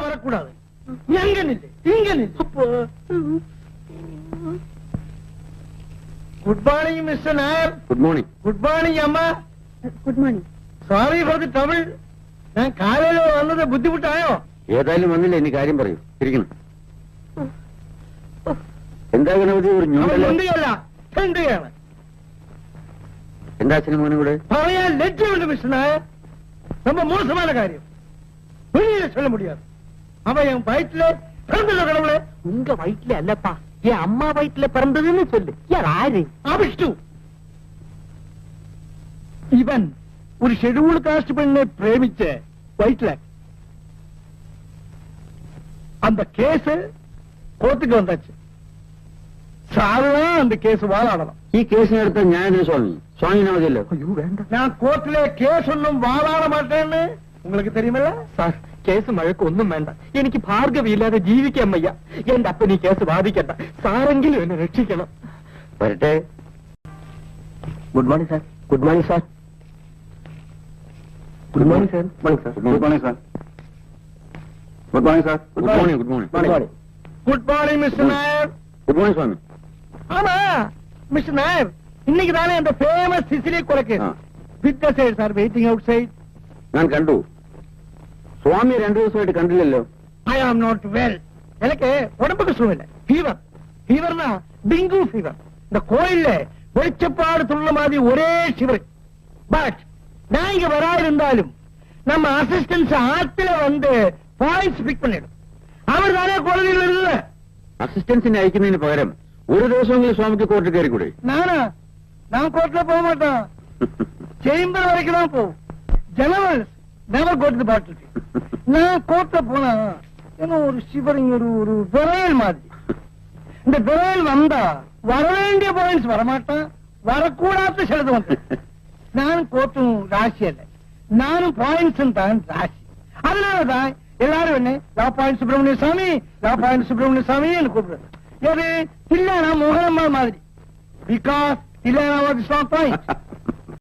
வரக்கூடாது. எங்க நில்லு, இங்க நில்லு. Good morning Mister Nair. Good morning. Good morning அம்மா. Good morning. Sorry for the trouble. ഞാൻ കാലയിൽ വന്നത് ബുദ്ധിമുട്ടായോ? ഏതായാലും വന്നില്ല, ഇനി കാര്യം പറയൂ. ഇരിക്കണം. എന്താ ഗണപതി ഒരു ന്യൂണ്ടല്ല എന്റെയാണ്. എന്താ അച്ഛനും മോനും കൂടെ പറയാൻ ലജ്ജയുണ്ട് മിസ്റ്റർ നായർ. ரொம்ப மோசமான காரியம். வெளியில சொல்ல முடியாது. அவன் என் வயிற்றுல பிறந்தது கடவுளே. உங்க வயிற்றுல அல்லப்பா, என் அம்மா வயிற்றுல பிறந்ததுன்னு சொல்லு. யாரு? விஷ்ணு. இவன் ஒரு ஷெட்யூல் காஸ்ட் பெண்ணை பிரேமிச்ச வயிற்றுல. அந்த கேஸ் கோர்ட்டுக்கு வந்தாச்சு. சாரதான் அந்த கேஸ் வாதாடலாம். ഈ കേസിനടുത്ത് ഞാൻ സ്വാമി സ്വാമിനെ മതിയല്ലോ. ஐயோ வேண்டாம் நான் கோர்ட்ல கேஸ் ஒன்னும் வாதாட மாட்டேன்னு உங்களுக்கு தெரியுமில்ல? സാർ, കേസ് മഴക്ക് ഒന്നും വേണ്ട. എനിക്ക് ഭാർഗവിയില്ലാതെ ജീവിക്കാൻ വയ്യ. എന്റെ അപ്പൻ ഈ കേസ് വാദിക്കണ്ട. സാറെങ്കിലും എന്നെ രക്ഷിക്കണം. വരട്ടെ. Good morning sir. Good morning sir. Good morning sir. Good morning sir. Good morning sir. Good morning. Good morning. Good morning. Good morning Mister Nair. Good morning സ്വാമി. ஆமா மிஸ்டர் நாயர், இன்னைக்கு தானே அந்த ஃபேமஸ் சிசிலி கொலைக்கு witnesses are waiting outside. ഞാൻ കണ്ടു. സ്വാമി 2 ദിവസമായിട്ട് കണ്ടില്ലല്ലോ. ஐ ஆம் நாட் வெல். எனக்கு உடம்புக்கு சுகமில்லை. ஃபீவர். ஃபீவர்னா டெங்கு ஃபீவர். இந்த கோயில்ல வெளிச்சப்பாடு துள்ள மாதிரி ஒரே சிவர். பட் நான் இங்க வராயிருந்தாலும் நம்ம அசிஸ்டன்ஸ் ஆத்துல வந்து பாயிண்ட்ஸ் பிக் பண்ணிடும். அவர் தானே கோயிலில் இருந்தது. അസിസ്റ്റൻസിനെ അയക്കുന്നതിന് പകരം ഒരു ദിവസമെങ്കിലും സ്വാമിക്ക് കോർട്ടിൽ കയറിക്കൂടെ? நானா? நான் கோர்ட்ல போக மாட்டேன். சேம்பர் வரைக்கும் தான் போவோம். Generals never go to the battle. நான் கோர்ட்ல போனா என்ன ஒரு சிவரிங், ஒரு விரையல் மாதிரி. இந்த விரையல் வந்தா வர வேண்டிய பாயிண்ட்ஸ் வரமாட்டேன், வரக்கூடாத சிலது வந்து. நானும் கோர்ட்டும் ராசி அல்ல, நானும் பாயிண்ட்ஸும் தான் ராசி. அதனாலதான் எல்லாரும் என்ன லா பாயிண்ட் சுப்பிரமணிய சாமி, லா பாயிண்ட் சுப்பிரமணிய சாமி கூப்பிடுறது. எது தில்லானா மோகனம்மா மாதிரி. Because Thillana was point.